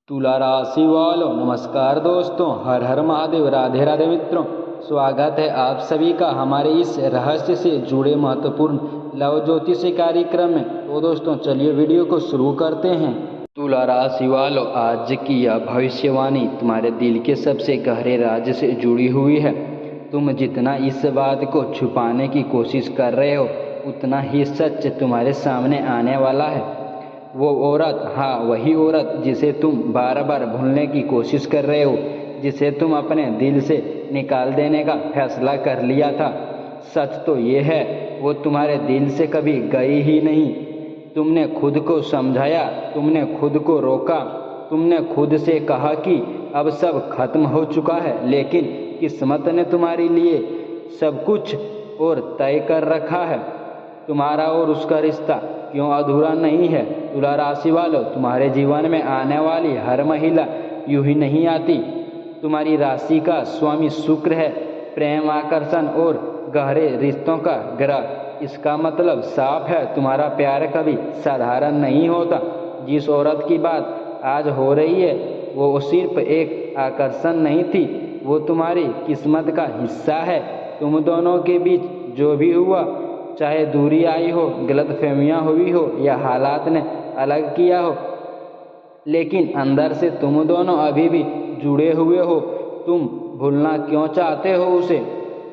तुला राशि वालों नमस्कार दोस्तों, हर हर महादेव, राधे राधे मित्रों। स्वागत है आप सभी का हमारे इस रहस्य से जुड़े महत्वपूर्ण लव ज्योतिष कार्यक्रम में। तो दोस्तों चलिए वीडियो को शुरू करते हैं। तुला राशि वालों, आज की यह भविष्यवाणी तुम्हारे दिल के सबसे गहरे राज से जुड़ी हुई है। तुम जितना इस बात को छुपाने की कोशिश कर रहे हो, उतना ही सच तुम्हारे सामने आने वाला है। वो औरत, हाँ वही औरत जिसे तुम बार बार भूलने की कोशिश कर रहे हो, जिसे तुम अपने दिल से निकाल देने का फैसला कर लिया था। सच तो ये है, वो तुम्हारे दिल से कभी गई ही नहीं। तुमने खुद को समझाया, तुमने खुद को रोका, तुमने खुद से कहा कि अब सब खत्म हो चुका है, लेकिन किस्मत ने तुम्हारे लिए सब कुछ और तय कर रखा है। तुम्हारा और उसका रिश्ता क्यों अधूरा नहीं है? तुला राशि वालों, तुम्हारे जीवन में आने वाली हर महिला यूं ही नहीं आती। तुम्हारी राशि का स्वामी शुक्र है, प्रेम, आकर्षण और गहरे रिश्तों का ग्रह। इसका मतलब साफ है, तुम्हारा प्यार कभी साधारण नहीं होता। जिस औरत की बात आज हो रही है, वो सिर्फ एक आकर्षण नहीं थी, वो तुम्हारी किस्मत का हिस्सा है। तुम दोनों के बीच जो भी हुआ, चाहे दूरी आई हो, गलतफहमियां हुई हो या हालात ने अलग किया हो, लेकिन अंदर से तुम दोनों अभी भी जुड़े हुए हो। तुम भूलना क्यों चाहते हो उसे?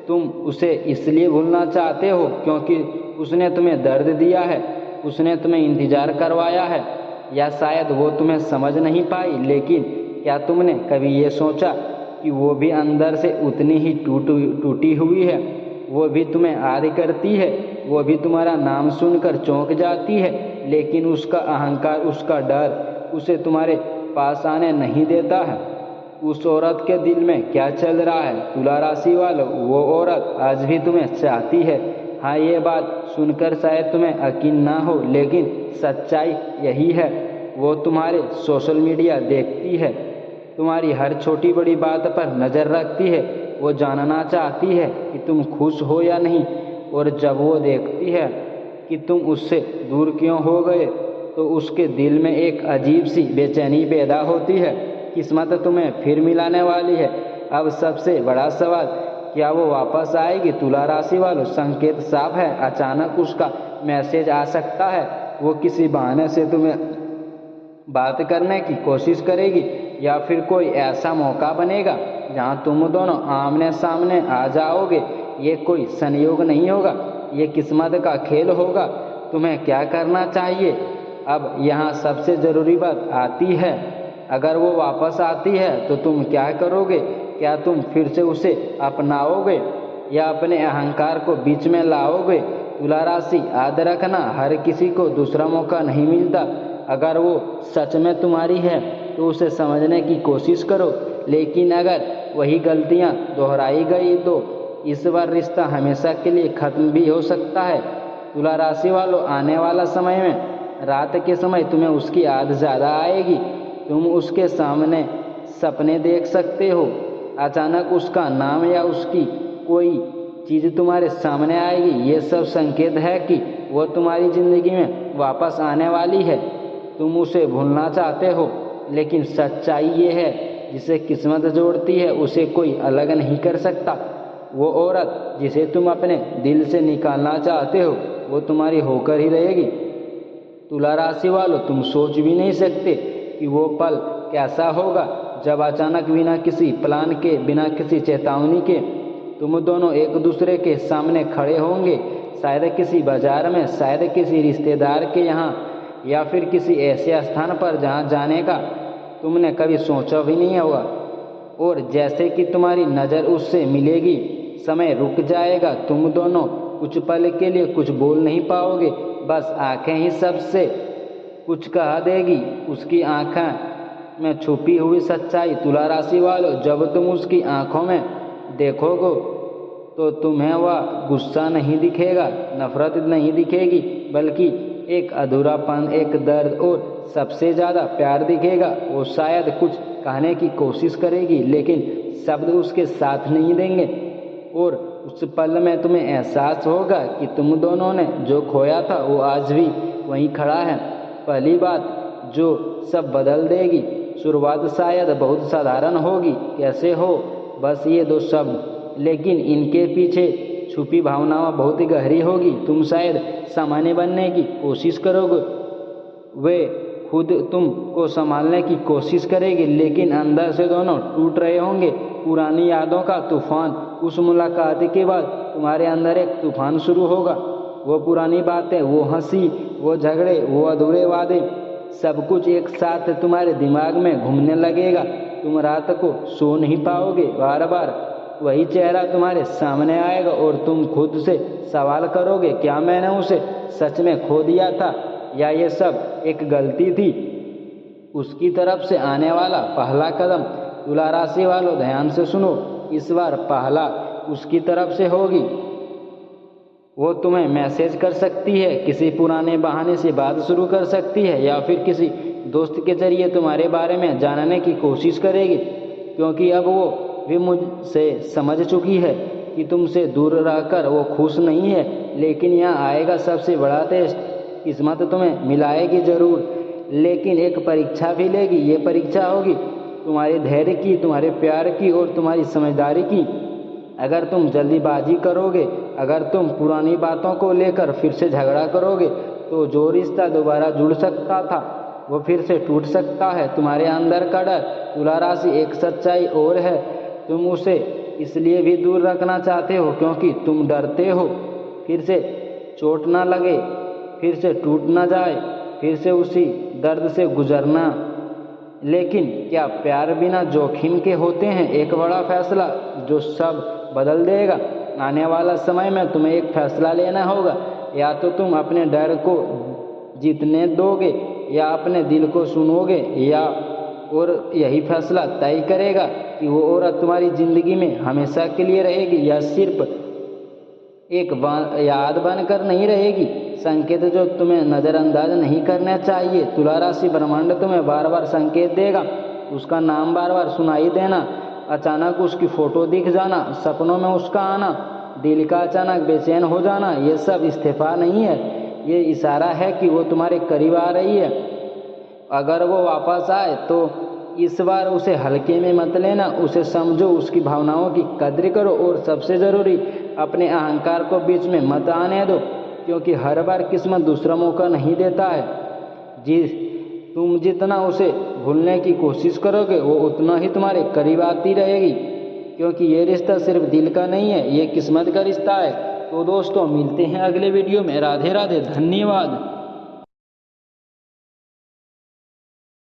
तुम उसे इसलिए भूलना चाहते हो क्योंकि उसने तुम्हें दर्द दिया है, उसने तुम्हें इंतजार करवाया है, या शायद वो तुम्हें समझ नहीं पाई। लेकिन क्या तुमने कभी ये सोचा कि वो भी अंदर से उतनी ही टूटी हुई है? वो भी तुम्हें आदि करती है, वो भी तुम्हारा नाम सुनकर चौंक जाती है, लेकिन उसका अहंकार, उसका डर उसे तुम्हारे पास आने नहीं देता है। उस औरत के दिल में क्या चल रहा है तुला राशि वालों? वो औरत आज भी तुम्हें चाहती है। हाँ, ये बात सुनकर शायद तुम्हें यकीन ना हो, लेकिन सच्चाई यही है। वो तुम्हारे सोशल मीडिया देखती है, तुम्हारी हर छोटी बड़ी बात पर नज़र रखती है। वो जानना चाहती है कि तुम खुश हो या नहीं, और जब वो देखती है कि तुम उससे दूर क्यों हो गए, तो उसके दिल में एक अजीब सी बेचैनी पैदा होती है। किस्मत तुम्हें फिर मिलाने वाली है। अब सबसे बड़ा सवाल, क्या वो वापस आएगी? तुला राशि वालों, संकेत साफ है, अचानक उसका मैसेज आ सकता है। वो किसी बहाने से तुम्हें बात करने की कोशिश करेगी, या फिर कोई ऐसा मौका बनेगा जहाँ तुम दोनों आमने सामने आ जाओगे। ये कोई संयोग नहीं होगा, ये किस्मत का खेल होगा। तुम्हें क्या करना चाहिए? अब यहाँ सबसे ज़रूरी बात आती है, अगर वो वापस आती है तो तुम क्या करोगे? क्या तुम फिर से उसे अपनाओगे या अपने अहंकार को बीच में लाओगे? तुला राशि, याद रखना, हर किसी को दूसरा मौका नहीं मिलता। अगर वो सच में तुम्हारी है तो उसे समझने की कोशिश करो, लेकिन अगर वही गलतियाँ दोहराई गई तो इस बार रिश्ता हमेशा के लिए खत्म भी हो सकता है। तुला राशि वालों, आने वाला समय में रात के समय तुम्हें उसकी याद ज़्यादा आएगी। तुम उसके सामने सपने देख सकते हो, अचानक उसका नाम या उसकी कोई चीज़ तुम्हारे सामने आएगी। ये सब संकेत है कि वो तुम्हारी ज़िंदगी में वापस आने वाली है। तुम उसे भूलना चाहते हो, लेकिन सच्चाई ये है, जिसे किस्मत जोड़ती है उसे कोई अलग नहीं कर सकता। वो औरत जिसे तुम अपने दिल से निकालना चाहते हो, वो तुम्हारी होकर ही रहेगी। तुला राशि वालों, तुम सोच भी नहीं सकते कि वो पल कैसा होगा जब अचानक बिना किसी प्लान के, बिना किसी चेतावनी के तुम दोनों एक दूसरे के सामने खड़े होंगे। शायद किसी बाजार में, शायद किसी रिश्तेदार के यहाँ, या फिर किसी ऐसे स्थान पर जहाँ जाने का तुमने कभी सोचा भी नहीं होगा। और जैसे कि तुम्हारी नज़र उससे मिलेगी, समय रुक जाएगा। तुम दोनों कुछ पल के लिए कुछ बोल नहीं पाओगे, बस आंखें ही सबसे कुछ कह देगी, उसकी आंखों में छुपी हुई सच्चाई। तुला राशि वालों, जब तुम उसकी आंखों में देखोगे तो तुम्हें वह गुस्सा नहीं दिखेगा, नफरत नहीं दिखेगी, बल्कि एक अधूरापन, एक दर्द और सबसे ज़्यादा प्यार दिखेगा। वो शायद कुछ कहने की कोशिश करेगी, लेकिन शब्द उसके साथ नहीं देंगे। और उस पल में तुम्हें एहसास होगा कि तुम दोनों ने जो खोया था वो आज भी वहीं खड़ा है। पहली बात जो सब बदल देगी, शुरुआत शायद बहुत साधारण होगी, कैसे हो, बस ये दो शब्द, लेकिन इनके पीछे छुपी भावनाएं बहुत गहरी होगी। तुम शायद सामान्य बनने की कोशिश करोगे, वे खुद तुमको संभालने की कोशिश करेगी, लेकिन अंदर से दोनों टूट रहे होंगे। पुरानी यादों का तूफान, उस मुलाकात के बाद तुम्हारे अंदर एक तूफान शुरू होगा। वो पुरानी बातें, वो हंसी, वो झगड़े, वो अधूरे वादे, सब कुछ एक साथ तुम्हारे दिमाग में घूमने लगेगा। तुम रात को सो नहीं पाओगे, बार बार वही चेहरा तुम्हारे सामने आएगा और तुम खुद से सवाल करोगे, क्या मैंने उसे सच में खो दिया था या ये सब एक गलती थी। उसकी तरफ से आने वाला पहला कदम, तुला राशि वालों ध्यान से सुनो, इस बार पहला उसकी तरफ से होगी। वो तुम्हें मैसेज कर सकती है, किसी पुराने बहाने से बात शुरू कर सकती है, या फिर किसी दोस्त के जरिए तुम्हारे बारे में जानने की कोशिश करेगी, क्योंकि अब वो भी मुझसे समझ चुकी है कि तुमसे दूर रहकर वो खुश नहीं है। लेकिन यहाँ आएगा सबसे बड़ा टेस्ट, किस्मत तुम्हें मिलाएगी जरूर, लेकिन एक परीक्षा भी लेगी। ये परीक्षा होगी तुम्हारे धैर्य की, तुम्हारे प्यार की और तुम्हारी समझदारी की। अगर तुम जल्दीबाजी करोगे, अगर तुम पुरानी बातों को लेकर फिर से झगड़ा करोगे, तो जो रिश्ता दोबारा जुड़ सकता था वो फिर से टूट सकता है। तुम्हारे अंदर का डर, तुला राशि, एक सच्चाई और है, तुम उसे इसलिए भी दूर रखना चाहते हो क्योंकि तुम डरते हो फिर से चोट ना लगे, फिर से टूट ना जाए, फिर से उसी दर्द से गुजरना। लेकिन क्या प्यार बिना जोखिम के होते हैं? एक बड़ा फैसला जो सब बदल देगा। आने वाला समय में तुम्हें एक फैसला लेना होगा, या तो तुम अपने डर को जीतने दोगे या अपने दिल को सुनोगे, या और यही फैसला तय करेगा कि वो औरत तुम्हारी ज़िंदगी में हमेशा के लिए रहेगी या सिर्फ एक याद बनकर नहीं रहेगी। संकेत जो तुम्हें नज़रअंदाज नहीं करना चाहिए। तुला राशि, ब्रह्मांड तुम्हें बार बार संकेत देगा, उसका नाम बार बार सुनाई देना, अचानक उसकी फ़ोटो दिख जाना, सपनों में उसका आना, दिल का अचानक बेचैन हो जाना, ये सब इस्तीफा नहीं है, ये इशारा है कि वो तुम्हारे करीब आ रही है। अगर वो वापस आए तो इस बार उसे हल्के में मत लेना, उसे समझो, उसकी भावनाओं की कद्र करो और सबसे ज़रूरी, अपने अहंकार को बीच में मत आने दो, क्योंकि हर बार किस्मत दूसरा मौका नहीं देता है। तुम जितना उसे भूलने की कोशिश करोगे वो उतना ही तुम्हारे करीब आती रहेगी, क्योंकि ये रिश्ता सिर्फ दिल का नहीं है, ये किस्मत का रिश्ता है। तो दोस्तों, मिलते हैं अगले वीडियो में। राधे राधे, धन्यवाद।